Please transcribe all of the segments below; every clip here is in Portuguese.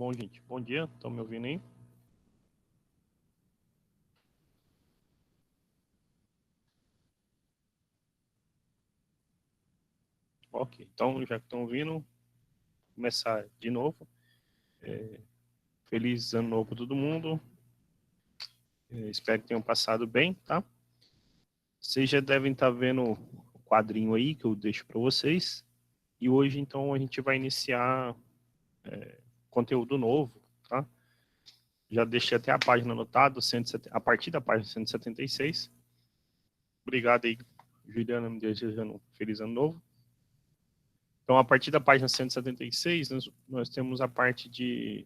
Bom, gente, bom dia. Estão me ouvindo aí? Ok, então já que estão ouvindo, começar de novo. Feliz ano novo para todo mundo. Espero que tenham passado bem, tá? Vocês já devem estar vendo o quadrinho aí que eu deixo para vocês. E hoje, então, a gente vai iniciar conteúdo novo, tá? Já deixei até a página anotada, a partir da página 176. Obrigado aí, Juliana, me desejando um feliz ano novo. Então, a partir da página 176, nós temos a parte de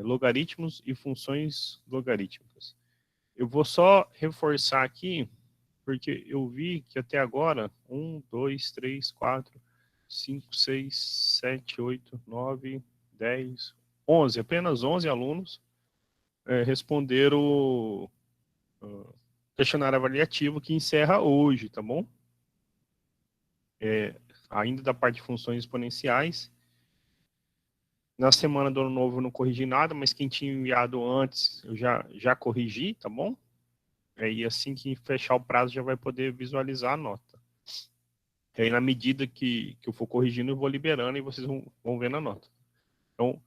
logaritmos e funções logarítmicas. Eu vou só reforçar aqui, porque eu vi que até agora, 1, 2, 3, 4, 5, 6, 7, 8, 9, 10, 11, apenas 11 alunos responderam o questionário avaliativo que encerra hoje, tá bom? Ainda da parte de funções exponenciais. Na semana do ano novo eu não corrigi nada, mas quem tinha enviado antes eu já corrigi, tá bom? E assim que fechar o prazo já vai poder visualizar a nota. E aí na medida que eu for corrigindo eu vou liberando e vocês vão vendo a nota. Então,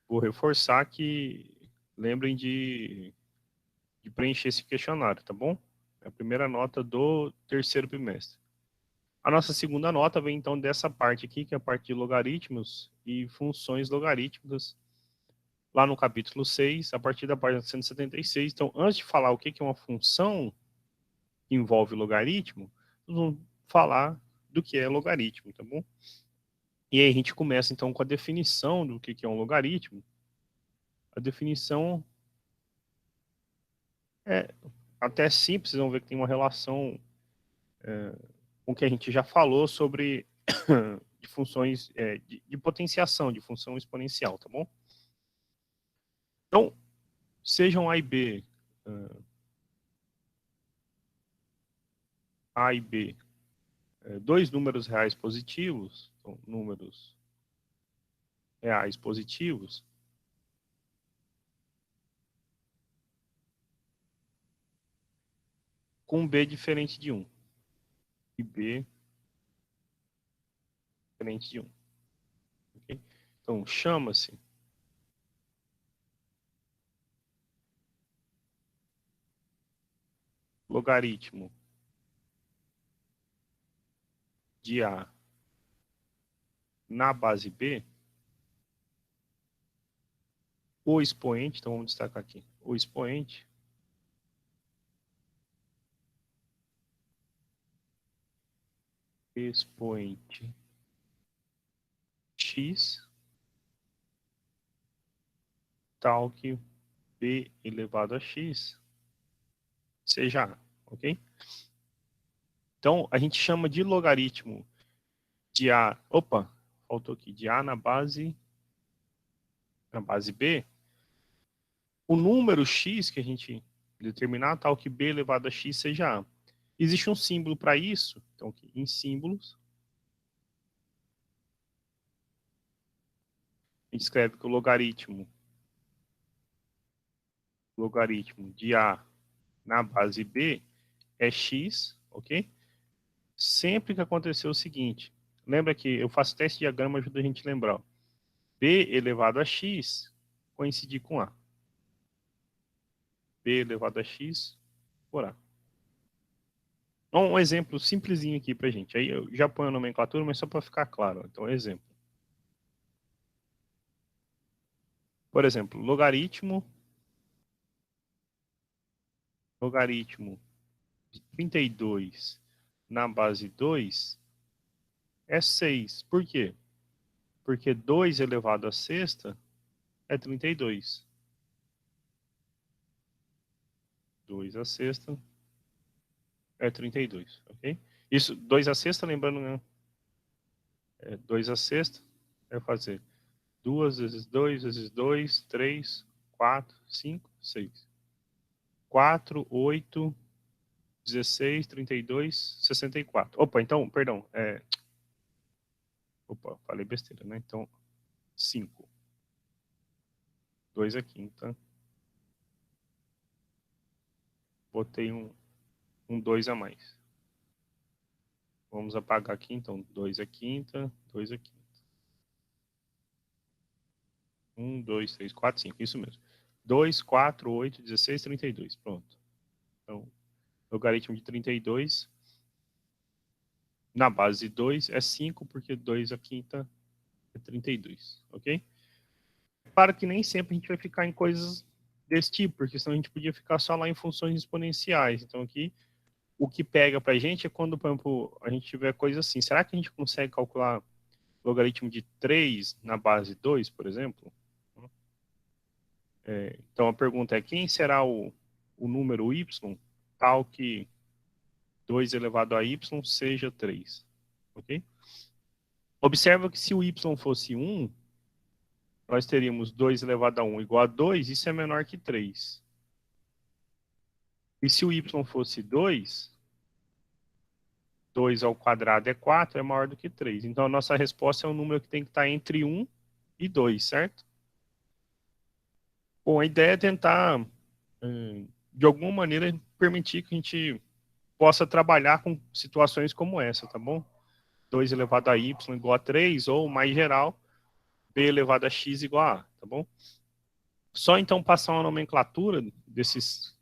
vou reforçar que lembrem de preencher esse questionário, tá bom? É a primeira nota do terceiro bimestre. A nossa segunda nota vem então dessa parte aqui, que é a parte de logaritmos e funções logarítmicas, lá no capítulo 6, a partir da página 176. Então, antes de falar o que é uma função que envolve logaritmo, nós vamos falar do que é logaritmo, tá bom? E aí a gente começa então com a definição do que é um logaritmo. A definição é até simples, vocês vão ver que tem uma relação com o que a gente já falou sobre de funções de potenciação, de função exponencial, tá bom? Então, sejam A e B, dois números reais positivos, então, números reais positivos, com B diferente de 1 e B diferente de 1. Okay? Então, chama-se logaritmo de A na base B, o expoente, então vamos destacar aqui, o expoente x tal que B elevado a x seja A, ok? Então, a gente chama de logaritmo de A, opa, faltou aqui, de A na base B, o número x que a gente determinar tal que B elevado a x seja A. Existe um símbolo para isso, então aqui, em símbolos, a gente escreve que o logaritmo de A na base B é x, ok? Sempre que acontecer o seguinte, lembra que eu faço teste de diagrama, ajuda a gente a lembrar. B elevado a x coincidir com A. B elevado a x por A. Então, um exemplo simplesinho aqui pra gente. Aí eu já ponho a nomenclatura, mas só para ficar claro. Então, exemplo. Por exemplo, logaritmo de 32 na base 2 é 6. Por quê? Porque 2 elevado a sexta é 32. 2 a sexta é 32, ok? Isso, 2 a sexta, lembrando, né? 2 a sexta é fazer 2 vezes 2 vezes 2, 3, 4, 5, 6. 4, 8, 16, 32, 64. Opa, então, perdão. Opa, falei besteira, né? Então, 5. 2 à quinta. Botei um 2 a mais. Vamos apagar aqui, então, 2 à quinta, 2 à quinta. 1, 2, 3, 4, 5, isso mesmo. 2, 4, 8, 16, 32. Pronto. Então, logaritmo de 32 na base de 2 é 5, porque 2 à quinta é 32, ok? Claro que nem sempre a gente vai ficar em coisas desse tipo, porque senão a gente podia ficar só lá em funções exponenciais. Então, aqui, o que pega pra gente é quando, por exemplo, a gente tiver coisa assim. Será que a gente consegue calcular logaritmo de 3 na base de 2, por exemplo? Então, a pergunta é, quem será o número y tal que 2 elevado a y seja 3? Ok? Observa que se o y fosse 1, nós teríamos 2 elevado a 1 igual a 2, isso é menor que 3. E se o y fosse 2, 2 ao quadrado é 4, é maior do que 3. Então, a nossa resposta é um número que tem que estar entre 1 e 2, certo? Bom, a ideia é tentar, de alguma maneira, permitir que a gente possa trabalhar com situações como essa, tá bom? 2 elevado a y igual a 3, ou, mais geral, b elevado a x igual a a, tá bom? Só então passar uma nomenclatura desses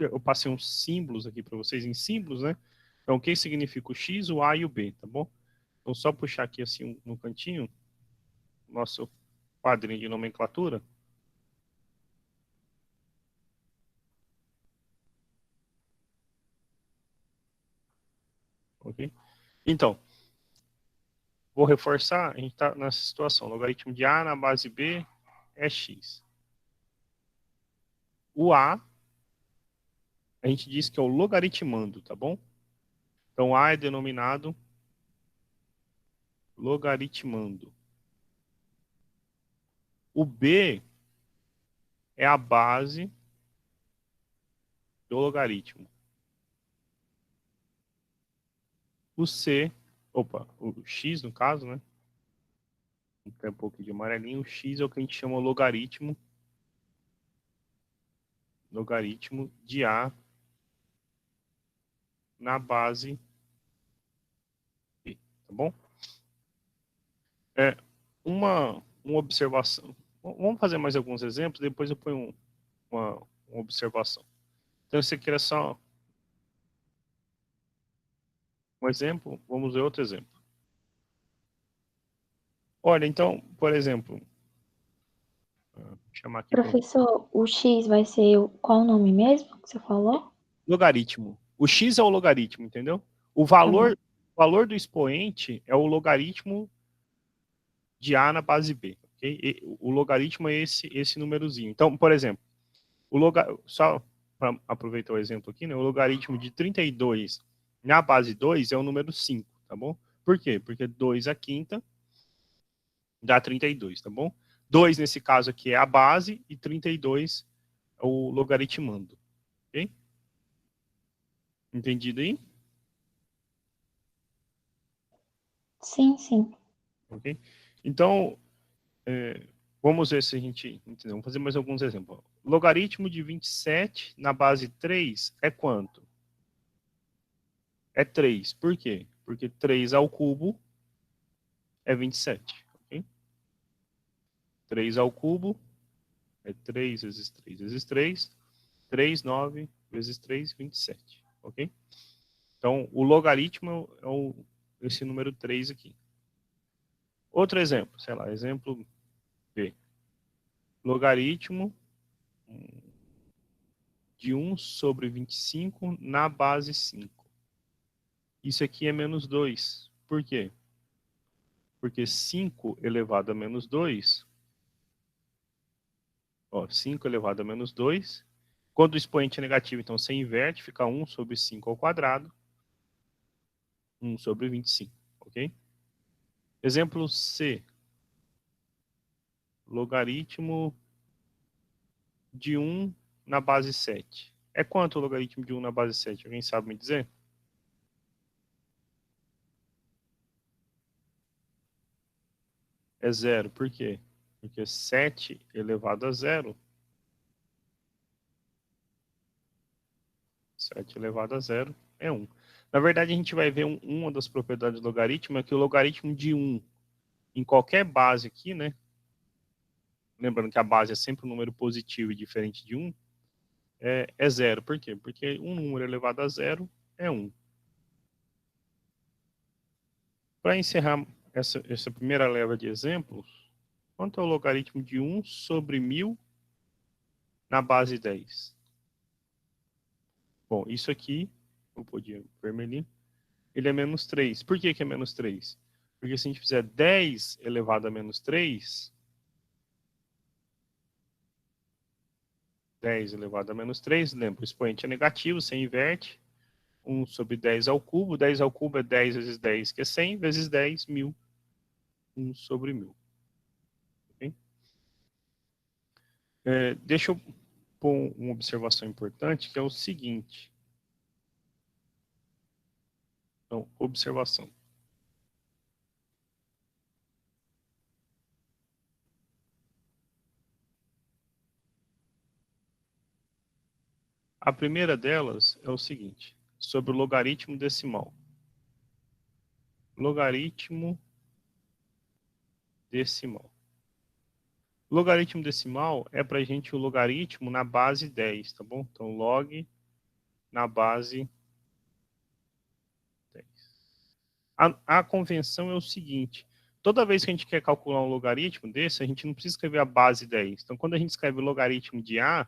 eu passei uns símbolos aqui para vocês, em símbolos, né? Então, o que significa o x, o a e o b, tá bom? Então, só puxar aqui assim no cantinho, nosso quadrinho de nomenclatura. Ok? Então, vou reforçar, a gente está nessa situação. Logaritmo de a na base b é x. O a gente diz que é o logaritmando, tá bom? Então, a é denominado logaritmando. O b é a base do logaritmo. O c, o x no caso, né? Tem um pouco de amarelinho. O x é o que a gente chama logaritmo de a na base b, tá bom? Uma observação. Vamos fazer mais alguns exemplos, depois eu ponho uma observação. Então, esse aqui era só um exemplo, vamos ver outro exemplo. Olha, então, por exemplo, vou chamar aqui para Professor, o X vai ser qual o nome mesmo que você falou? logaritmo. O x é o logaritmo, entendeu? O Tá bom. valor do expoente é o logaritmo de a na base b. Okay? O logaritmo é esse númerozinho. Então, por exemplo, só para aproveitar o exemplo aqui, né? O logaritmo de 32 na base 2 é o número 5, tá bom? Por quê? Porque 2 à quinta dá 32, tá bom? 2 nesse caso aqui é a base e 32 é o logaritmando. Ok? Entendido aí? Sim, sim. Ok? Então, vamos ver se a gente entendeu. Vamos fazer mais alguns exemplos. Logaritmo de 27 na base 3 é quanto? É 3. Por quê? Porque 3 ao cubo é 27. Ok? 3 ao cubo é 3 vezes 3 vezes 3. 3, 9 vezes 3, 27. Ok? Então, o logaritmo é esse número 3 aqui. Outro exemplo, sei lá, exemplo B. Logaritmo de 1 sobre 25 na base 5. Isso aqui é menos 2. Por quê? Porque 5 elevado a menos 2, 5 elevado a menos 2, quando o expoente é negativo, então você inverte, fica 1 sobre 5 ao quadrado, 1 sobre 25, ok? Exemplo C. Logaritmo de 1 na base 7. É quanto o logaritmo de 1 na base 7? Alguém sabe me dizer? É zero. Por quê? Porque 7 elevado a 0, 7 elevado a 0 é 1. Na verdade, a gente vai ver uma das propriedades do logaritmo, é que o logaritmo de 1 em qualquer base aqui, né? Lembrando que a base é sempre um número positivo e diferente de 1, é 0. Por quê? Porque um número elevado a 0 é 1. Para encerrar essa primeira leva de exemplos, quanto é o logaritmo de 1 sobre 1000 na base 10? Bom, isso aqui, vou pôr de vermelhinho, ele é menos 3. Por que é menos 3? Porque se a gente fizer 10 elevado a menos 3, 10 elevado a menos 3, lembra, o expoente é negativo, você inverte, 1 sobre 10 ao cubo, 10 ao cubo é 10 vezes 10, que é 100, vezes 10, 1000, 1 sobre 1000. Okay? Deixa eu pôr uma observação importante, que é o seguinte. Então, observação. A primeira delas é o seguinte, sobre o logaritmo decimal. Logaritmo decimal. Logaritmo decimal é para a gente o logaritmo na base 10, tá bom? Então, log na base 10. A convenção é o seguinte, toda vez que a gente quer calcular um logaritmo desse, a gente não precisa escrever a base 10. Então, quando a gente escreve o logaritmo de A,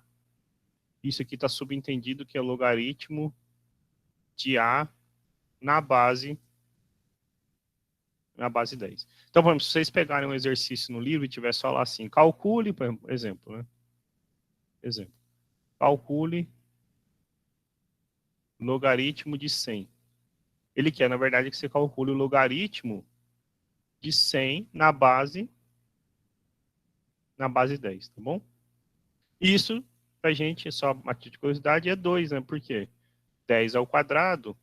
isso aqui está subentendido que é logaritmo de A na base 10. Então, por exemplo, se vocês pegarem um exercício no livro e tiver só lá assim, calcule, por exemplo, né? Exemplo. Calcule logaritmo de 100. Ele quer, na verdade, que você calcule o logaritmo de 100 na base 10, tá bom? Isso, pra gente, só uma de curiosidade, é 2, né? Por quê? 10 ao quadrado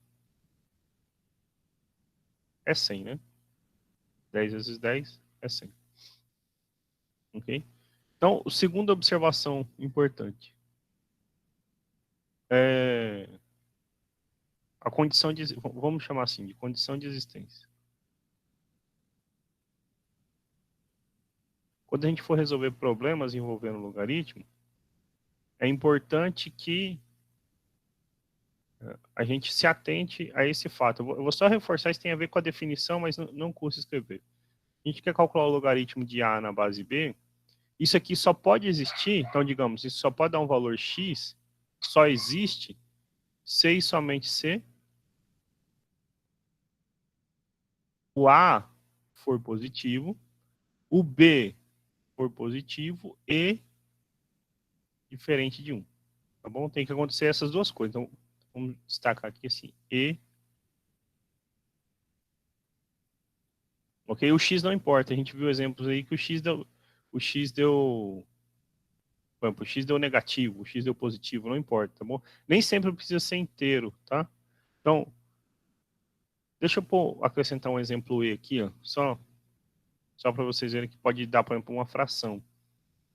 é 100, né? 10 vezes 10 é 100. Ok? Então, segunda observação importante. A condição de, vamos chamar assim, de condição de existência. Quando a gente for resolver problemas envolvendo logaritmo, é importante que a gente se atente a esse fato. Eu vou só reforçar, isso tem a ver com a definição, mas não custa escrever. A gente quer calcular o logaritmo de A na base B, isso aqui só pode existir, então digamos, isso só pode dar um valor X, só existe se e somente se o A for positivo, o B for positivo e diferente de 1. Tá bom? Tem que acontecer essas duas coisas. Então, vamos destacar aqui assim, e. Ok? O X não importa. A gente viu exemplos aí que o X deu, por exemplo, o X deu negativo, o X deu positivo, não importa, tá bom? Nem sempre precisa ser inteiro, tá? Então, deixa eu acrescentar um exemplo E aqui, ó, só para vocês verem que pode dar, por exemplo, uma fração.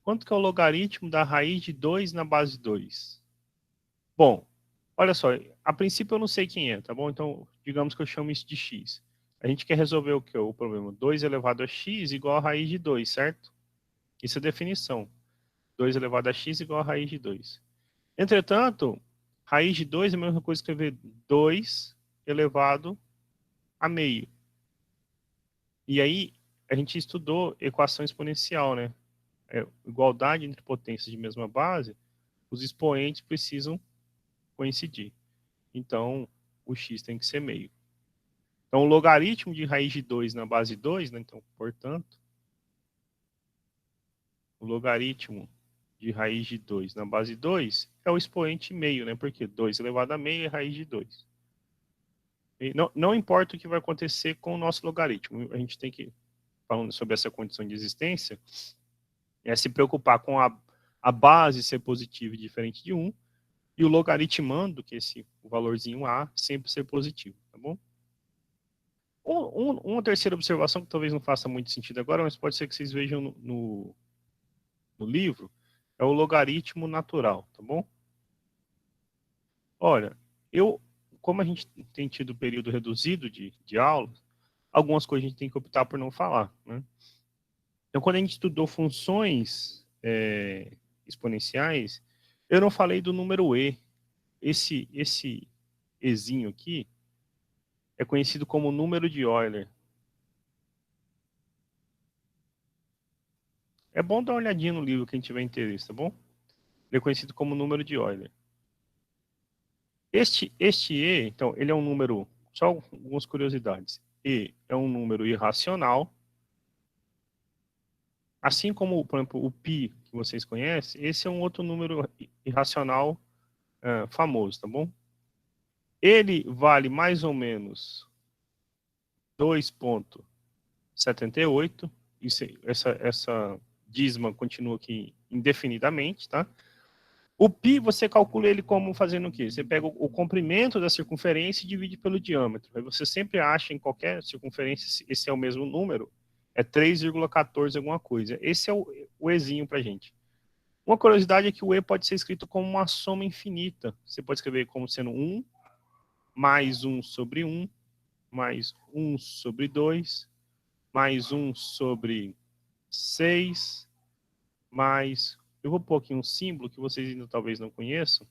Quanto que é o logaritmo da raiz de 2 na base 2? Bom, olha só, a princípio eu não sei quem é, tá bom? Então, digamos que eu chamo isso de x. A gente quer resolver o que? O problema 2 elevado a x igual a raiz de 2, certo? Isso é definição. 2 elevado a x igual a raiz de 2. Entretanto, raiz de 2 é a mesma coisa que escrever 2 elevado a meio. E aí, a gente estudou equação exponencial, né? Igualdade entre potências de mesma base, os expoentes precisam coincidir. Então, o x tem que ser meio. Então, o logaritmo de raiz de 2 na base 2, né? Então, portanto, o logaritmo de raiz de 2 na base 2 é o expoente meio, né? Porque 2 elevado a meio é raiz de 2. E não importa o que vai acontecer com o nosso logaritmo, a gente tem que, falando sobre essa condição de existência, se preocupar com a base ser positiva e diferente de 1, e o logaritmando, que é o valorzinho A, sempre ser positivo, tá bom? Uma terceira observação que talvez não faça muito sentido agora, mas pode ser que vocês vejam no livro é o logaritmo natural, tá bom? Olha, como a gente tem tido período reduzido de aula, algumas coisas a gente tem que optar por não falar, né? Então, quando a gente estudou funções exponenciais, eu não falei do número e. Esse ezinho aqui é conhecido como número de Euler. É bom dar uma olhadinha no livro quem tiver interesse, tá bom? Ele é conhecido como número de Euler. Este e, então, ele é um número, só algumas curiosidades. E é um número irracional, assim como, por exemplo, o π que vocês conhecem, esse é um outro número irracional famoso, tá bom? Ele vale mais ou menos 2,78. Essa dízima continua aqui indefinidamente, tá? O π, você calcula ele como fazendo o quê? Você pega o comprimento da circunferência e divide pelo diâmetro. Aí você sempre acha em qualquer circunferência, esse é o mesmo número, é 3,14 alguma coisa. Esse é o ezinho pra gente. Uma curiosidade é que o e pode ser escrito como uma soma infinita. Você pode escrever como sendo 1 mais 1 sobre 1, mais 1 sobre 2, mais 1 sobre 6, mais... Eu vou pôr aqui um símbolo que vocês ainda talvez não conheçam.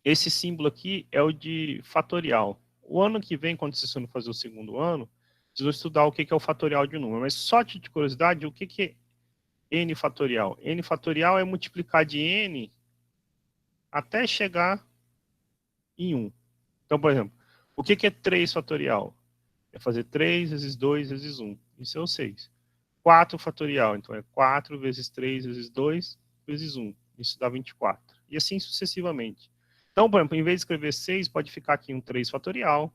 Esse símbolo aqui é o de fatorial. O ano que vem, quando vocês forem fazer o segundo ano, vocês vão estudar o que é o fatorial de um número. Mas só de curiosidade, o que é n fatorial? N fatorial é multiplicar de n até chegar em 1. Então, por exemplo, o que é 3 fatorial? É fazer 3 vezes 2 vezes 1. Isso é o 6. 4 fatorial, então é 4 vezes 3 vezes 2 vezes 1. Isso dá 24. E assim sucessivamente. Então, por exemplo, em vez de escrever 6, pode ficar aqui um 3 fatorial.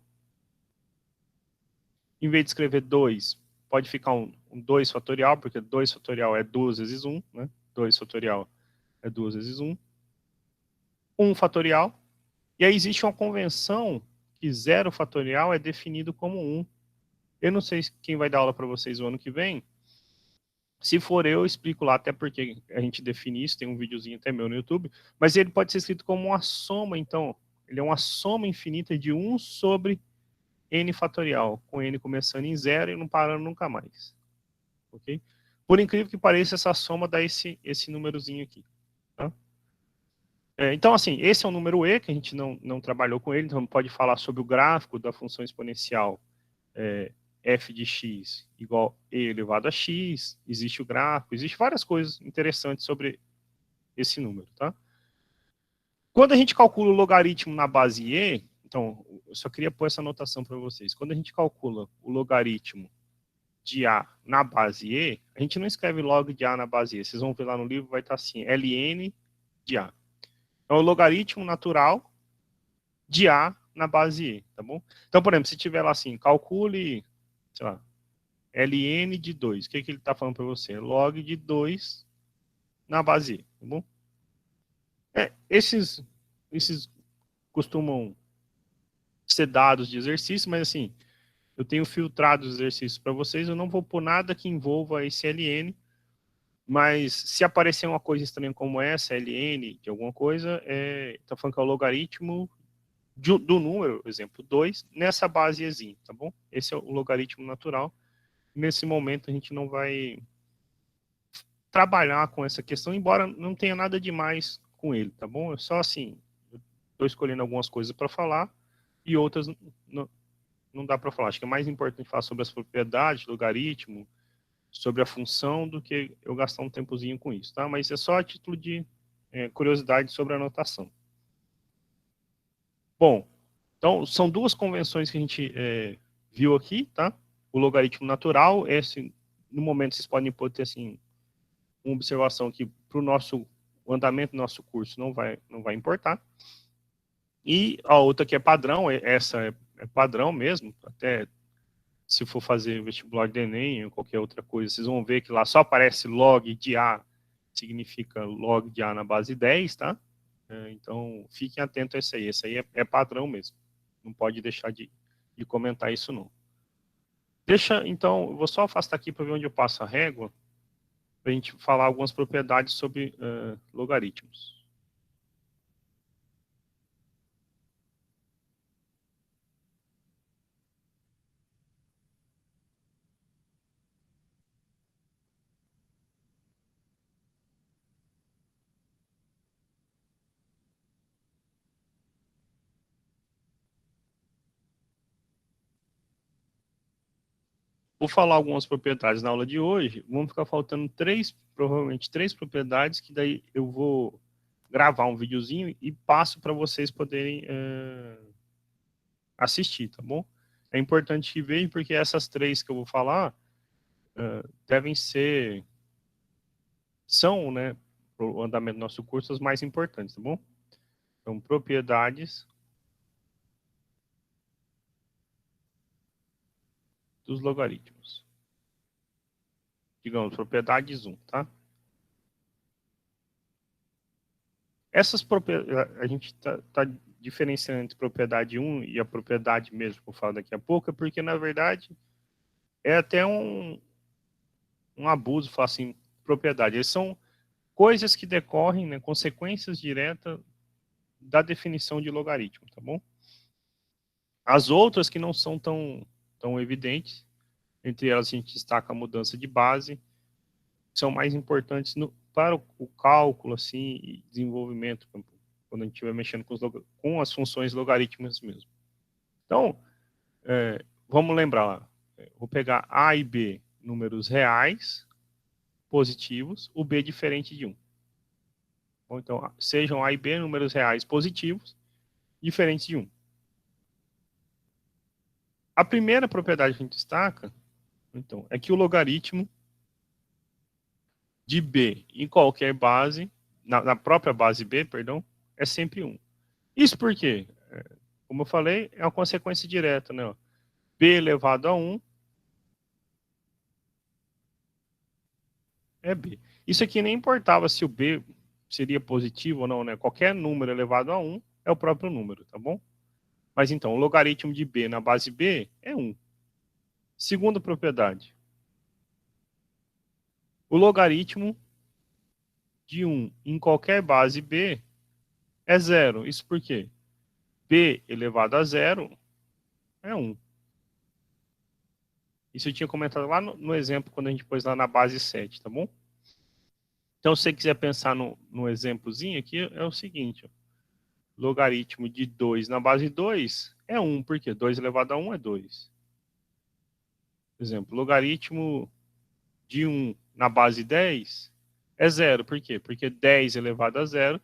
Em vez de escrever 2, pode ficar um 2 fatorial, porque 2 fatorial é 2 vezes 1, né? 2 fatorial é 2 vezes 1. 1 fatorial. E aí existe uma convenção que 0 fatorial é definido como 1. Eu não sei quem vai dar aula para vocês o ano que vem. Se for eu explico lá, até porque a gente define isso, tem um videozinho até meu no YouTube, mas ele pode ser escrito como uma soma, então, ele é uma soma infinita de 1 sobre n fatorial, com n começando em 0 e não parando nunca mais. Ok? Por incrível que pareça, essa soma dá esse númerozinho aqui. Tá? Então, assim, esse é um número e, que a gente não trabalhou com ele, então pode falar sobre o gráfico da função exponencial f de x igual e elevado a x, existe o gráfico, existe várias coisas interessantes sobre esse número, tá? Quando a gente calcula o logaritmo na base e, então, eu só queria pôr essa anotação para vocês. Quando a gente calcula o logaritmo de a na base e, a gente não escreve log de a na base e. Vocês vão ver lá no livro, vai estar assim, ln de a. É o logaritmo natural de a na base e, tá bom? Então, por exemplo, se tiver lá assim, calcule, sei lá, ln de 2. O que ele está falando para você? Log de 2 na base e, tá bom? Esses costumam ser dados de exercício, mas assim, eu tenho filtrado os exercícios para vocês, eu não vou pôr nada que envolva esse ln, mas se aparecer uma coisa estranha como essa, ln de alguma coisa, tá falando que é o logaritmo do número, por exemplo, 2, nessa base ezinho, tá bom? Esse é o logaritmo natural. Nesse momento a gente não vai trabalhar com essa questão, embora não tenha nada demais com ele, tá bom? É só assim, eu estou escolhendo algumas coisas para falar e outras não dá para falar. Acho que é mais importante falar sobre as propriedades, logaritmo, sobre a função, do que eu gastar um tempozinho com isso, tá? Mas é só a título de curiosidade sobre a notação. Bom, então são duas convenções que a gente viu aqui, tá? O logaritmo natural, esse, no momento vocês podem ter assim, uma observação que para o andamento do nosso curso não vai importar. E a outra que é padrão, essa é padrão mesmo, até se for fazer vestibular de Enem ou qualquer outra coisa, vocês vão ver que lá só aparece log de A, significa log de A na base 10, tá? Então, fiquem atentos a isso aí. Esse aí é padrão mesmo. Não pode deixar de comentar isso, não. Então, eu vou só afastar aqui para ver onde eu passo a régua. para a gente falar algumas propriedades sobre logaritmos. Vou falar algumas propriedades na aula de hoje, vão ficar faltando provavelmente três propriedades, que daí eu vou gravar um videozinho e passo para vocês poderem assistir, tá bom? É importante que vejam, porque essas três que eu vou falar são, né, para o andamento do nosso curso, as mais importantes, tá bom? Então, propriedades dos logaritmos. Digamos, propriedades 1, tá? Essas propriedades, a gente tá diferenciando entre propriedade 1 e a propriedade mesmo, que eu falo daqui a pouco, porque, na verdade, é até um abuso, falar assim, propriedade. Eles são coisas que decorrem, né, consequências diretas da definição de logaritmo, tá bom? As outras que não são tão evidentes, entre elas a gente destaca a mudança de base, que são mais importantes para o cálculo, assim, e desenvolvimento, quando a gente estiver mexendo com as funções logarítmicas mesmo. Então, vamos lembrar lá. Vou pegar A e B, números reais, positivos, o B diferente de 1. Bom, então, sejam A e B números reais positivos, diferentes de 1. A primeira propriedade que a gente destaca, então, é que o logaritmo de B em qualquer base, na própria base B, perdão, é sempre 1. Isso por quê? Como eu falei, é uma consequência direta, né? B elevado a 1 é B. Isso aqui nem importava se o B seria positivo ou não, né? Qualquer número elevado a 1 é o próprio número, tá bom? Mas então, o logaritmo de B na base B é 1. Segunda propriedade. O logaritmo de 1 em qualquer base B é 0. Isso por quê? B elevado a 0 é 1. Isso eu tinha comentado lá no exemplo, quando a gente pôs lá na base 7, tá bom? Então, se você quiser pensar no exemplozinho aqui, é o seguinte, ó. Logaritmo de 2 na base 2 é 1, porque 2 elevado a 1 é 2. Por exemplo, logaritmo de 1 na base 10 é 0. Por quê? Porque 10 elevado a 0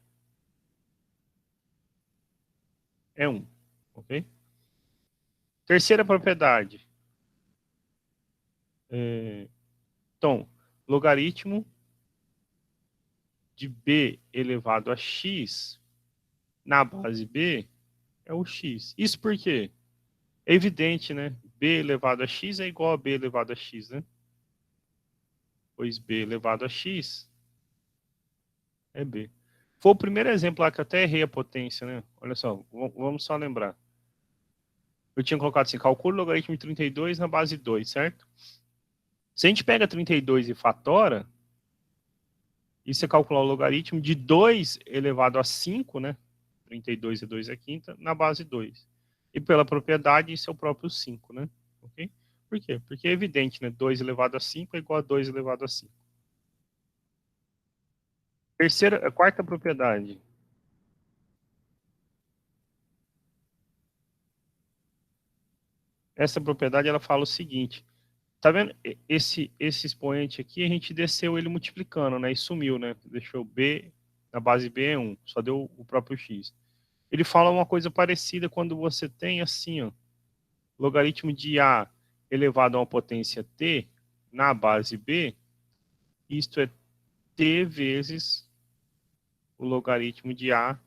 é 1. Ok? Terceira propriedade. Então, logaritmo de b elevado a x na base b é o x. Isso por quê? É evidente, né? B elevado a x é igual a b elevado a x, né? Pois b elevado a x é b. Foi o primeiro exemplo lá que eu até errei a potência, né? Olha só, vamos só lembrar. Eu tinha colocado assim, calcula o logaritmo de 32 na base 2, certo? Se a gente pega 32 e fatora, e você calcular o logaritmo de 2 elevado a 5, né? 32 e 2 é quinta, na base 2. E pela propriedade, isso é o próprio 5, né? Ok? Por quê? Porque é evidente, né? 2 elevado a 5 é igual a 2 elevado a 5. Quarta propriedade. Essa propriedade, ela fala o seguinte. Tá vendo? Esse expoente aqui, a gente desceu ele multiplicando, né? E sumiu, né? Deixou B, na base B é 1. Só deu o próprio X. Ele fala uma coisa parecida quando você tem assim, ó. Logaritmo de A elevado a uma potência T na base B. Isto é T vezes o logaritmo de A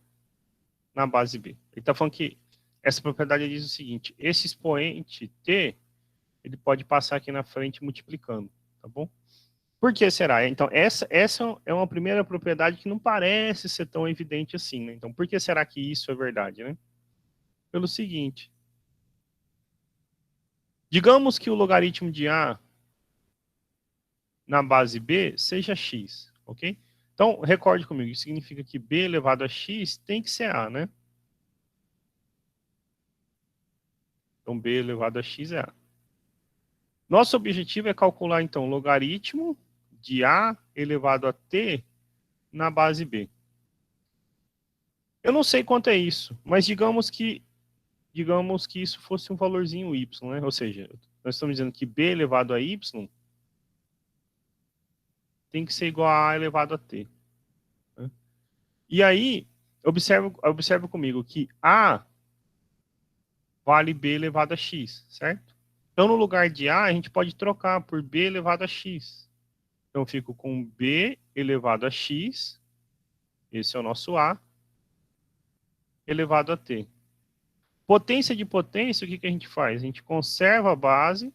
na base B. Ele está falando que essa propriedade diz o seguinte, esse expoente T, ele pode passar aqui na frente multiplicando, tá bom? Por que será? Então, essa é uma primeira propriedade que não parece ser tão evidente assim, né? Então, por que será que isso é verdade, né? Pelo seguinte, digamos que o logaritmo de A na base B seja x, ok? Então, recorde comigo, isso significa que b elevado a x tem que ser a, né? Então, b elevado a x é a. Nosso objetivo é calcular, então, o logaritmo de a elevado a t na base b. Eu não sei quanto é isso, mas digamos que isso fosse um valorzinho y, né? Ou seja, nós estamos dizendo que b elevado a y tem que ser igual a elevado a t. Né? E aí, observe comigo que a vale b elevado a x, certo? Então, no lugar de a gente pode trocar por b elevado a x. Então, eu fico com b elevado a x, esse é o nosso a, elevado a t. Potência de potência, o que a gente faz? A gente conserva a base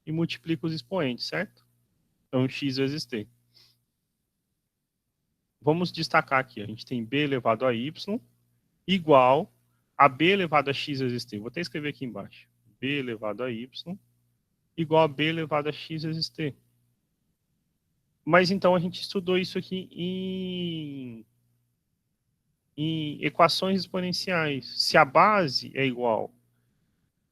e multiplica os expoentes, certo? Então, x vezes t. Vamos destacar aqui, a gente tem b elevado a y igual a b elevado a x vezes t. Vou até escrever aqui embaixo. b elevado a y igual a b elevado a x vezes t. Mas então a gente estudou isso aqui em equações exponenciais. Se a base é igual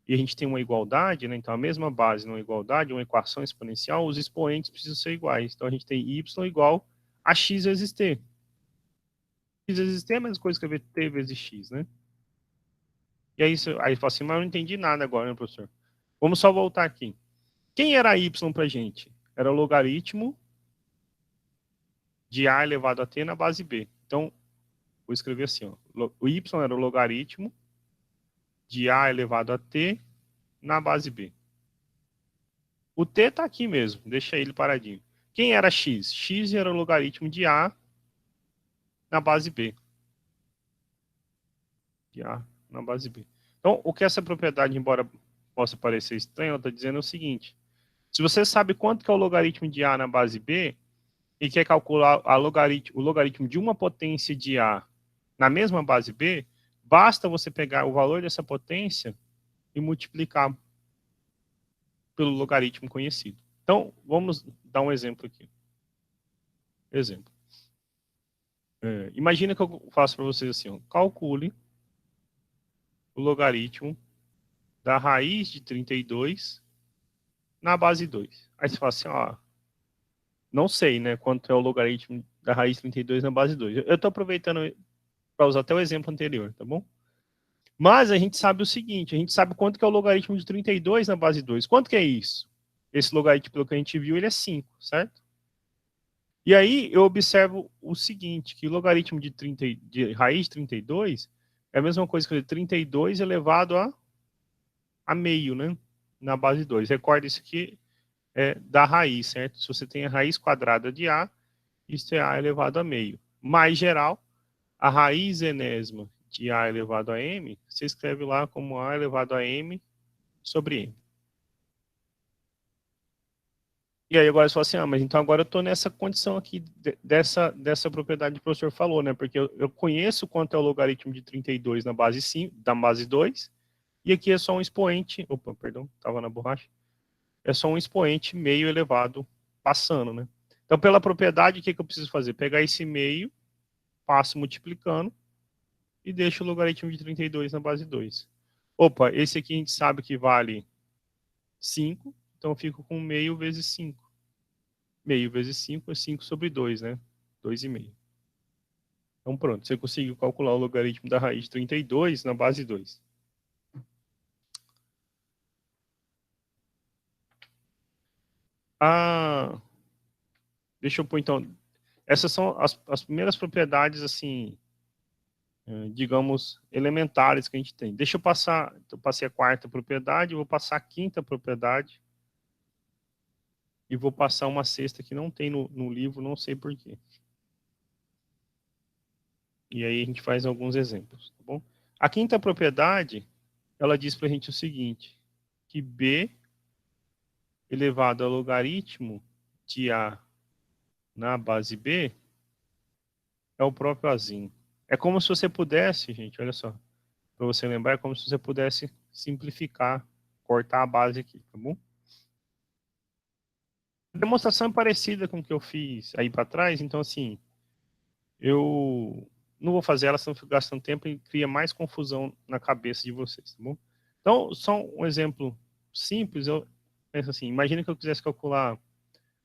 e a gente tem uma igualdade, né? Então a mesma base numa igualdade, uma equação exponencial, os expoentes precisam ser iguais. Então a gente tem y igual a x vezes t. X vezes t é a mesma coisa que escrever t vezes x, né? E aí você fala assim, mas eu não entendi nada agora, né, professor? Vamos só voltar aqui. Quem era y pra gente? Era o logaritmo de a elevado a t na base b. Então, vou escrever assim, ó. O y era o logaritmo de a elevado a t na base b. O t está aqui mesmo, deixa ele paradinho. Quem era x? X era o logaritmo de a na base b. De a na base b. Então, o que essa propriedade, embora possa parecer estranha, ela está dizendo é o seguinte. Se você sabe quanto que é o logaritmo de a na base b e quer calcular o logaritmo de uma potência de a na mesma base b, basta você pegar o valor dessa potência e multiplicar pelo logaritmo conhecido. Então, vamos dar um exemplo aqui. Exemplo. Imagina que eu faço para vocês assim, ó, calcule o logaritmo da raiz de 32 na base 2. Aí você fala assim, ó, não sei, né, quanto é o logaritmo da raiz de 32 na base 2. Eu estou aproveitando para usar até o exemplo anterior, tá bom? Mas a gente sabe o seguinte, a gente sabe quanto que é o logaritmo de 32 na base 2. Quanto que é isso? Esse logaritmo, pelo que a gente viu, ele é 5, certo? E aí eu observo o seguinte, que o logaritmo de raiz de 32 é a mesma coisa que 32 elevado a meio, né? Na base 2. Recorda, isso aqui é da raiz, certo? Se você tem a raiz quadrada de A, isso é A elevado a meio. Mais geral, a raiz enésima de A elevado a M, você escreve lá como A elevado a M sobre M. E aí agora você fala assim, mas então agora eu estou nessa condição aqui, dessa propriedade que o professor falou, né? Porque eu conheço quanto é o logaritmo de 32 na base 5, da base 2, e aqui é só um expoente, opa, perdão, estava na borracha, é só um expoente meio elevado passando, né? Então, pela propriedade, o que eu preciso fazer? Pegar esse meio, passo multiplicando, e deixo o logaritmo de 32 na base 2. Opa, esse aqui a gente sabe que vale 5, então eu fico com meio vezes 5. Meio vezes 5 é 5 sobre 2, né? 2,5. Então pronto, você conseguiu calcular o logaritmo da raiz de 32 na base 2. Deixa eu pôr então. Essas são as primeiras propriedades, assim, digamos, elementares que a gente tem. Deixa eu passar, eu passei a quarta propriedade, vou passar a quinta propriedade e vou passar uma sexta que não tem no livro, não sei porquê. E aí a gente faz alguns exemplos, tá bom? A quinta propriedade, ela diz para a gente o seguinte, que B elevado ao logaritmo de A na base B é o próprio Azinho. É como se você pudesse, gente, olha só, para você lembrar, é como se você pudesse simplificar, cortar a base aqui, tá bom? A demonstração é parecida com o que eu fiz aí para trás, então, assim, eu não vou fazer ela, senão eu fico gastando tempo e cria mais confusão na cabeça de vocês, tá bom? Então, só um exemplo simples, eu penso assim, imagina que eu quisesse calcular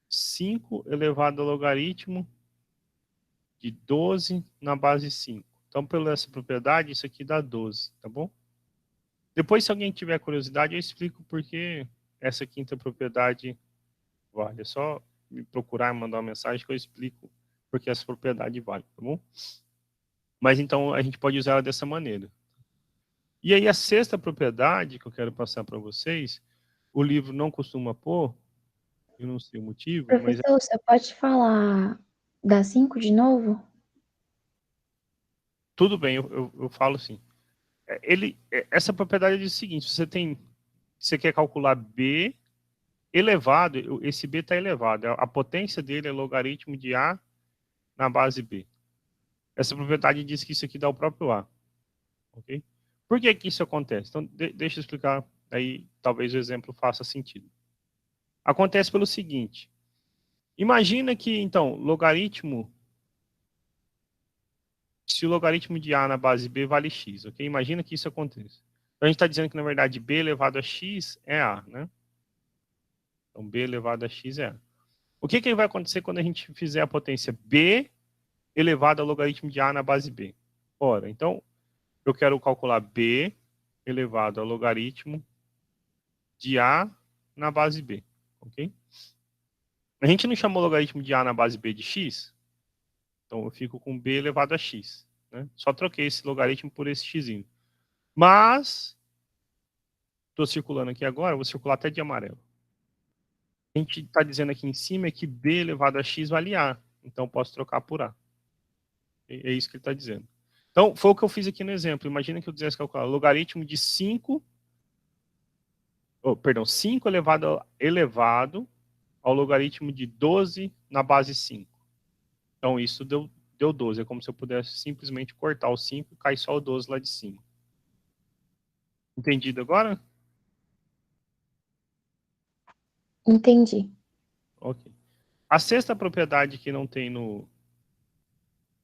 5 elevado ao logaritmo de 12 na base 5. Então, pela essa propriedade, isso aqui dá 12, tá bom? Depois, se alguém tiver curiosidade, eu explico por que essa quinta propriedade vale. É só me procurar e mandar uma mensagem que eu explico por que essa propriedade vale, tá bom? Mas então a gente pode usar ela dessa maneira. E aí a sexta propriedade que eu quero passar para vocês, o livro não costuma pôr, eu não sei o motivo, mas Professor, você pode falar da 5 de novo? tudo bem, eu falo assim. Essa propriedade diz o seguinte: você quer calcular b elevado, esse b está elevado, a potência dele é logaritmo de a na base b. Essa propriedade diz que isso aqui dá o próprio a, ok? Por que que isso acontece? Então, deixa eu explicar, aí talvez o exemplo faça sentido. Acontece pelo seguinte: imagina que, então, se o logaritmo de a na base b vale x, ok? Imagina que isso aconteça. Então, a gente está dizendo que, na verdade, b elevado a x é a, né? Então, b elevado a x é a. O que que vai acontecer quando a gente fizer a potência b elevado ao logaritmo de a na base b? Ora, então, eu quero calcular b elevado ao logaritmo de a na base b, ok? A gente não chamou logaritmo de a na base b de x? Então, eu fico com b elevado a x. Né? Só troquei esse logaritmo por esse x. Mas, estou circulando aqui agora, vou circular até de amarelo. A gente está dizendo aqui em cima é que b elevado a x vale a. Então, posso trocar por a. É isso que ele está dizendo. Então, foi o que eu fiz aqui no exemplo. Imagina que eu quisesse calcular logaritmo de 5, perdão, 5 elevado ao logaritmo de 12 na base 5. Então, isso deu 12. É como se eu pudesse simplesmente cortar o 5 e cair só o 12 lá de cima. Entendido agora? Entendi. Ok. A sexta propriedade que não tem no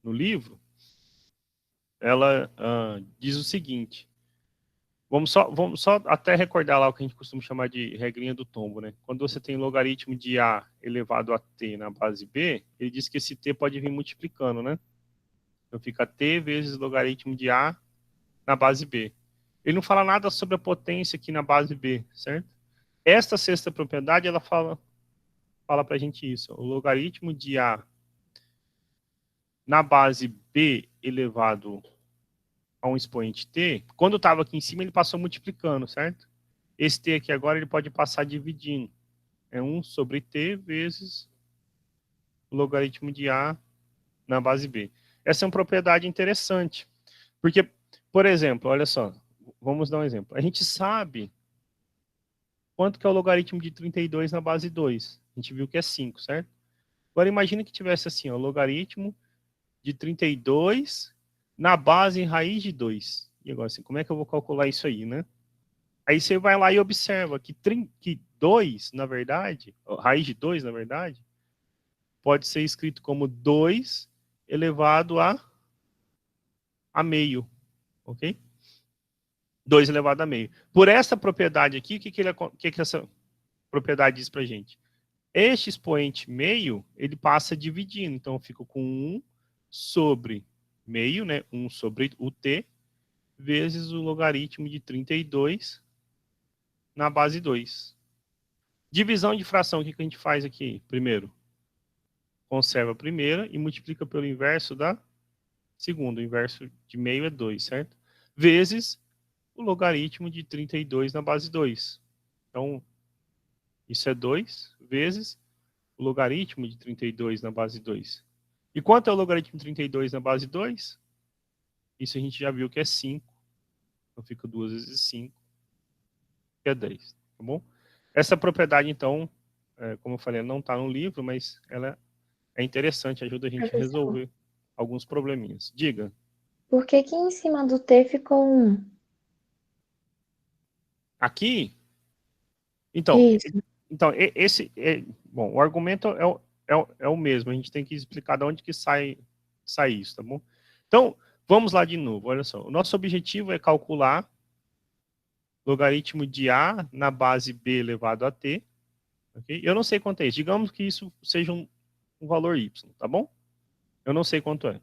livro, ela diz o seguinte. Vamos só até recordar lá o que a gente costuma chamar de regrinha do tombo, né? Quando você tem logaritmo de a elevado a t na base b, ele diz que esse t pode vir multiplicando, né? Então fica t vezes logaritmo de a na base b. Ele não fala nada sobre a potência aqui na base b, certo? Esta sexta propriedade, ela fala para a gente isso. O logaritmo de a na base b elevado a um expoente t, quando estava aqui em cima, ele passou multiplicando, certo? Esse t aqui agora ele pode passar dividindo. É 1 sobre t vezes o logaritmo de a na base b. Essa é uma propriedade interessante, porque, por exemplo, olha só, vamos dar um exemplo. A gente sabe quanto que é o logaritmo de 32 na base 2. A gente viu que é 5, certo? Agora imagina que tivesse assim, o logaritmo de 32 na base raiz de 2. E agora assim, como é que eu vou calcular isso aí, né? Aí você vai lá e observa que 2, na verdade, raiz de 2, na verdade, pode ser escrito como 2 elevado a meio, ok? 2 elevado a meio. Por essa propriedade aqui, o que essa propriedade diz pra gente? Este expoente meio, ele passa dividindo. Então, eu fico com 1 sobre meio, né? 1 sobre o t, vezes o logaritmo de 32 na base 2. Divisão de fração, o que a gente faz aqui? Primeiro, conserva a primeira e multiplica pelo inverso da segunda. O inverso de meio é 2, certo? Vezes o logaritmo de 32 na base 2. Então, isso é 2 vezes o logaritmo de 32 na base 2. E quanto é o logaritmo de 32 na base 2? Isso a gente já viu que é 5. Então, fica 2 vezes 5, que é 10. Tá bom? Essa propriedade, então, como eu falei, não está no livro, mas ela é interessante, ajuda a gente a Professor, resolver alguns probleminhas. Diga. por que que em cima do T ficou 1? Aqui, então, Isso. então esse Bom, o argumento é o mesmo, a gente tem que explicar de onde que sai isso, tá bom? Então, vamos lá de novo, olha só. O nosso objetivo é calcular logaritmo de A na base B elevado a T, ok? Eu não sei quanto é isso, digamos que isso seja um valor Y, tá bom? Eu não sei quanto é.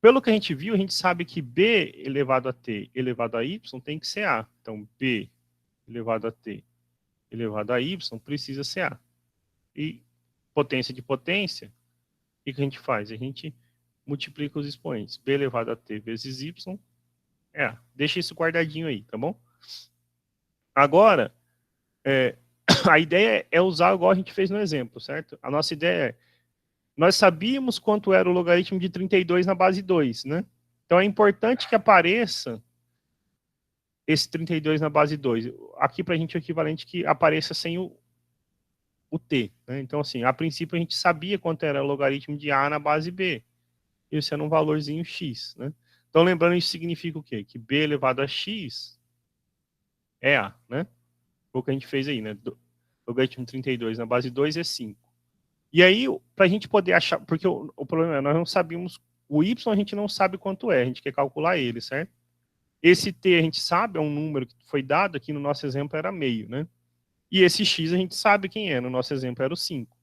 Pelo que a gente viu, a gente sabe que B elevado a T elevado a Y tem que ser A. Então, B elevado a T elevado a Y precisa ser A. E potência de potência, o que a gente faz? A gente multiplica os expoentes. B elevado a T vezes Y é A. Deixa isso guardadinho aí, tá bom? Agora, a ideia é usar igual a gente fez no exemplo, certo? A nossa ideia é, nós sabíamos quanto era o logaritmo de 32 na base 2, né? Então é importante que apareça esse 32 na base 2. Aqui para a gente é o equivalente que apareça sem o t, né? Então, assim, a princípio a gente sabia quanto era o logaritmo de A na base B. Isso era um valorzinho x, né? Então, lembrando, isso significa o quê? Que B elevado a x é A, né? Foi o que a gente fez aí, né? Logaritmo 32 na base 2 é 5. E aí, para a gente poder achar, porque o problema é, nós não sabíamos, o y a gente não sabe quanto é, a gente quer calcular ele, certo? Esse t a gente sabe, é um número que foi dado, aqui no nosso exemplo era meio, né? E esse x a gente sabe quem é, no nosso exemplo era o 5.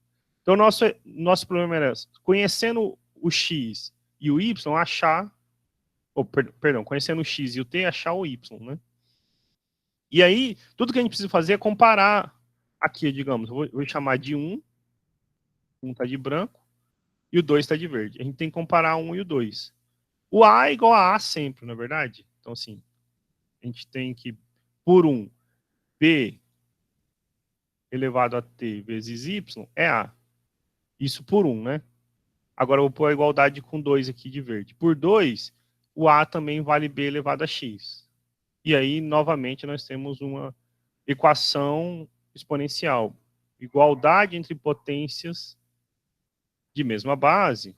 Então, nosso problema era, conhecendo o x e o y, achar, perdão, conhecendo o x e o t, achar o y, né? E aí, tudo que a gente precisa fazer é comparar aqui, digamos, vou chamar de 1 está de branco, e o 2 está de verde. A gente tem que comparar 1 e o 2. O A é igual a A sempre, na verdade. Então, assim, a gente tem que, por 1, B elevado a T vezes Y é A. Isso por 1, né? Agora eu vou pôr a igualdade com 2 aqui de verde. Por 2, o A também vale B elevado a X. E aí, novamente, nós temos uma equação exponencial. Igualdade entre potências de mesma base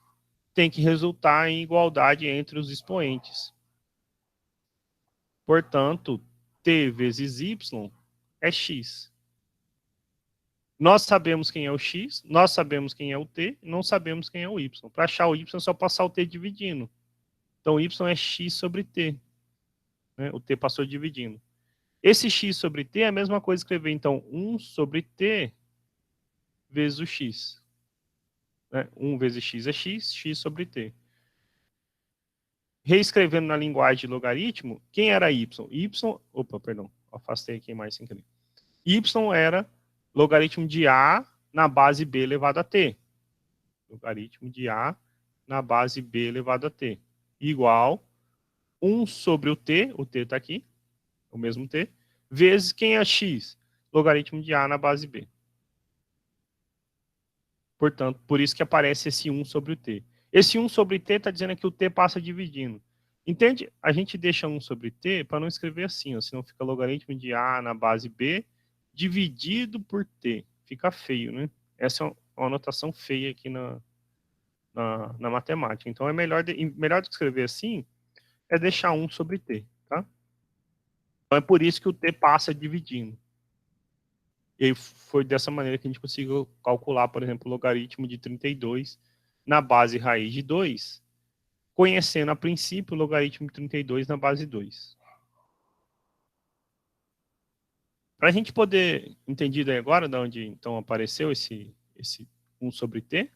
tem que resultar em igualdade entre os expoentes. Portanto, T vezes Y é X. Nós sabemos quem é o X, nós sabemos quem é o T, não sabemos quem é o Y. Para achar o Y, é só passar o T dividindo. Então, Y é X sobre T. Né? O T passou dividindo. Esse X sobre T é a mesma coisa que escrever, então, 1 sobre T vezes o X. Né? 1 vezes X é X, X sobre T. Reescrevendo na linguagem de logaritmo, quem era Y? Opa, perdão, afastei aqui mais sem querer. Y era logaritmo de A na base B elevado a T. Logaritmo de A na base B elevado a T. Igual 1 sobre o T está aqui, o mesmo T, vezes quem é X? Logaritmo de A na base B. Portanto, por isso que aparece esse 1 sobre o T. Esse 1 sobre T está dizendo que o T passa dividindo. Entende? A gente deixa 1 sobre T para não escrever assim, ó, senão fica logaritmo de A na base B dividido por T. Fica feio, né? Essa é uma anotação feia aqui na matemática. Então, melhor do que escrever assim, é deixar 1 sobre T, tá? Então, é por isso que o T passa dividindo. E foi dessa maneira que a gente conseguiu calcular, por exemplo, o logaritmo de 32 na base raiz de 2, conhecendo a princípio o logaritmo de 32 na base 2. Para a gente poder entender agora de onde então apareceu esse 1 sobre T?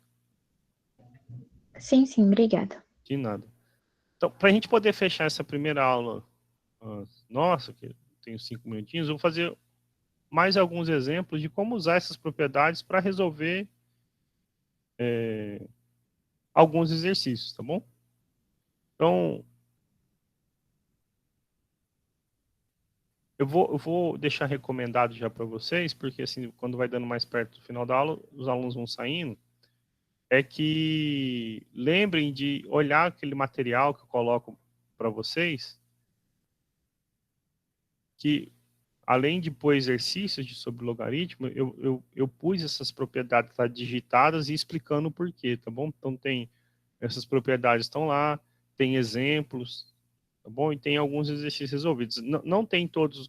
Sim, obrigada. De nada. Então, para a gente poder fechar essa primeira aula, nossa, que eu tenho 5 minutinhos, eu vou fazer mais alguns exemplos de como usar essas propriedades para resolver alguns exercícios, tá bom? Então, eu vou deixar recomendado já para vocês, porque assim, quando vai dando mais perto do final da aula, os alunos vão saindo, é que lembrem de olhar aquele material que eu coloco para vocês, que além de pôr exercícios sobre logaritmo, eu pus essas propriedades lá digitadas e explicando o porquê, tá bom? Então essas propriedades estão lá, tem exemplos, tá bom? E tem alguns exercícios resolvidos. Não tem todos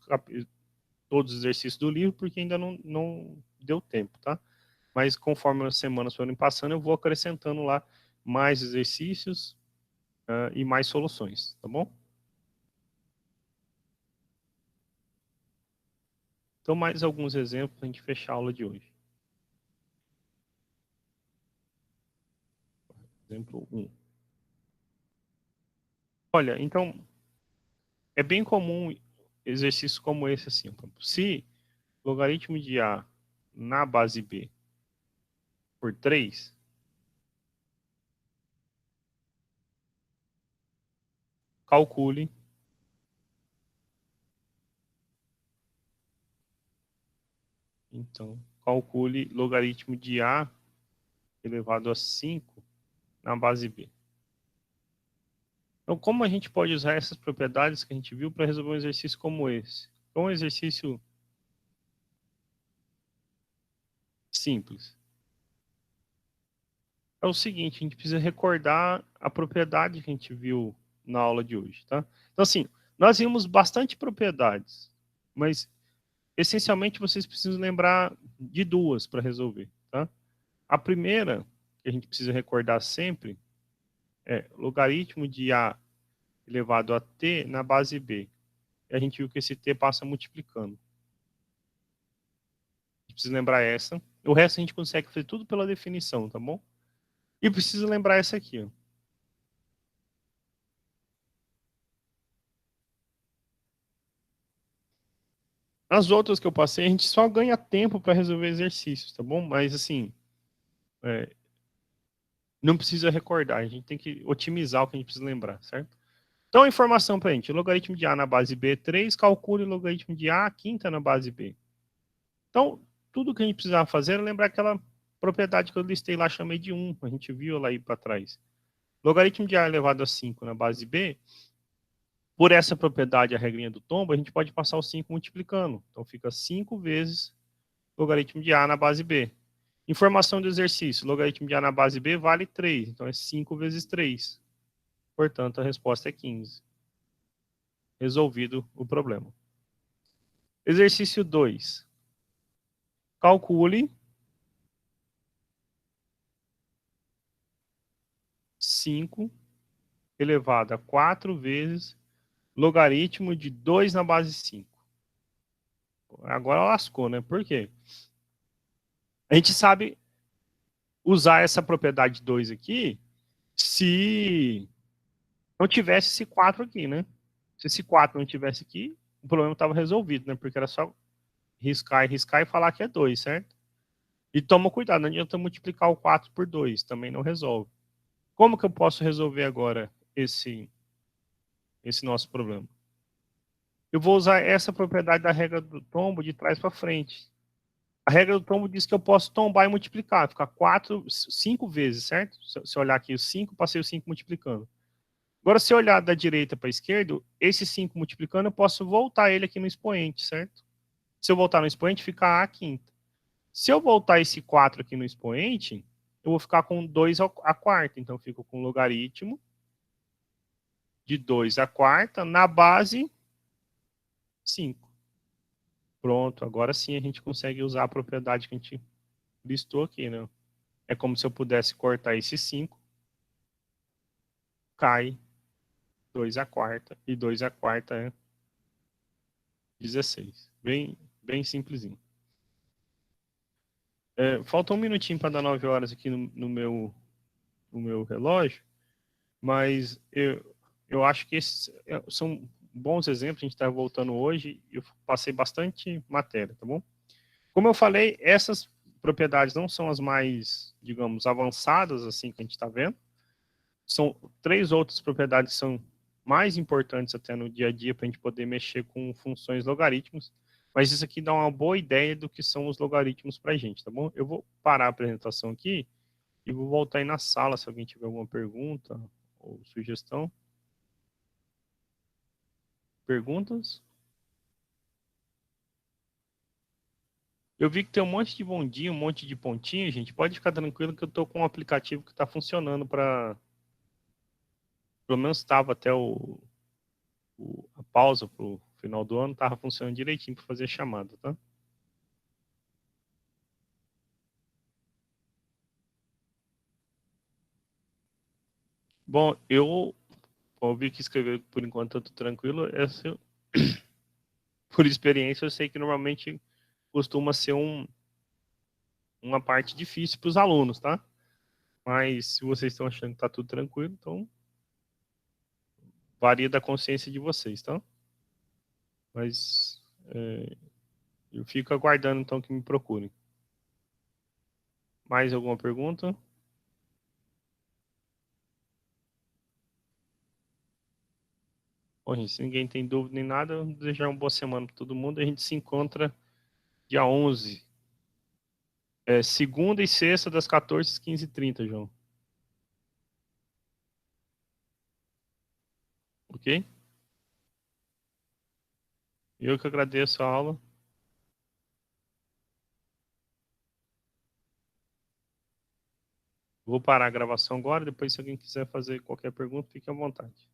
os exercícios do livro, porque ainda não deu tempo, tá? mas conforme as semanas forem passando, eu vou acrescentando lá mais exercícios e mais soluções, tá bom? Então, mais alguns exemplos para a gente fechar a aula de hoje. Exemplo 1. Olha, então, é bem comum exercícios como esse, assim. Se logaritmo de A na base B por 3, calcule logaritmo de A elevado a 5 na base B. Então, como a gente pode usar essas propriedades que a gente viu para resolver um exercício como esse? É um exercício simples. É o seguinte, a gente precisa recordar a propriedade que a gente viu na aula de hoje, tá? Então, assim, nós vimos bastante propriedades, mas essencialmente vocês precisam lembrar de duas para resolver, tá? A primeira, que a gente precisa recordar sempre, é logaritmo de A elevado a T na base B. E a gente viu que esse T passa multiplicando. A gente precisa lembrar essa. O resto a gente consegue fazer tudo pela definição, tá bom? E precisa lembrar essa aqui, ó. As outras que eu passei, a gente só ganha tempo para resolver exercícios, tá bom? Mas, assim, não precisa recordar. A gente tem que otimizar o que a gente precisa lembrar, certo? Então, informação para a gente. Logaritmo de A na base B é 3, calcule o logaritmo de A quinta na base B. Então, tudo que a gente precisava fazer era lembrar aquela propriedade que eu listei lá, chamei de 1. A gente viu lá aí para trás. Logaritmo de A elevado a 5 na base B, por essa propriedade, a regrinha do tombo, a gente pode passar o 5 multiplicando. Então, fica 5 vezes logaritmo de A na base B. Informação do exercício, logaritmo de A na base B vale 3, então é 5 vezes 3. Portanto, a resposta é 15. Resolvido o problema. Exercício 2. Calcule 5 elevado a 4 vezes logaritmo de 2 na base 5. Agora lascou, né? Por quê? A gente sabe usar essa propriedade 2 aqui se não tivesse esse 4 aqui, né? Se esse 4 não tivesse aqui, o problema estava resolvido, né? Porque era só riscar e falar que é 2, certo? E toma cuidado, não adianta multiplicar o 4 por 2, também não resolve. Como que eu posso resolver agora esse nosso problema? Eu vou usar essa propriedade da regra do tombo de trás para frente. A regra do tombo diz que eu posso tombar e multiplicar, ficar 5 vezes, certo? Se eu olhar aqui o 5, passei o 5 multiplicando. Agora, se eu olhar da direita para a esquerda, esse 5 multiplicando, eu posso voltar ele aqui no expoente, certo? Se eu voltar no expoente, fica a quinta. Se eu voltar esse 4 aqui no expoente, eu vou ficar com 2 a quarta. Então, eu fico com logaritmo de 2 a quarta na base 5. Pronto, agora sim a gente consegue usar a propriedade que a gente listou aqui, né? É como se eu pudesse cortar esse 5, cai 2 a quarta, e 2 a quarta é 16. Bem simplesinho. Falta um minutinho para dar 9 horas aqui no meu relógio, mas eu acho que esses são bons exemplos. A gente está voltando hoje e eu passei bastante matéria, tá bom? Como eu falei, essas propriedades não são as mais, digamos, avançadas, assim, que a gente está vendo. São 3 outras propriedades que são mais importantes até no dia a dia para a gente poder mexer com funções logarítmicas. Mas isso aqui dá uma boa ideia do que são os logaritmos para a gente, tá bom? Eu vou parar a apresentação aqui e vou voltar aí na sala se alguém tiver alguma pergunta ou sugestão. Perguntas? Eu vi que tem um monte de bondinho, um monte de pontinho, gente. Pode ficar tranquilo que eu estou com um aplicativo que está funcionando para... Pelo menos estava até a pausa para o final do ano, estava funcionando direitinho para fazer a chamada, tá? Bom, eu ouvi que escrever por enquanto tá tudo tranquilo. Por experiência, eu sei que normalmente costuma ser uma parte difícil para os alunos, tá? Mas se vocês estão achando que tá tudo tranquilo, então varia da consciência de vocês, tá? Mas eu fico aguardando então que me procurem. Mais alguma pergunta? Bom, gente, se ninguém tem dúvida nem nada, eu desejar uma boa semana para todo mundo. A gente se encontra dia 11. Segunda e sexta, das 14 às 15h30, João. Ok? Eu que agradeço a aula. Vou parar a gravação agora. Depois, se alguém quiser fazer qualquer pergunta, fique à vontade.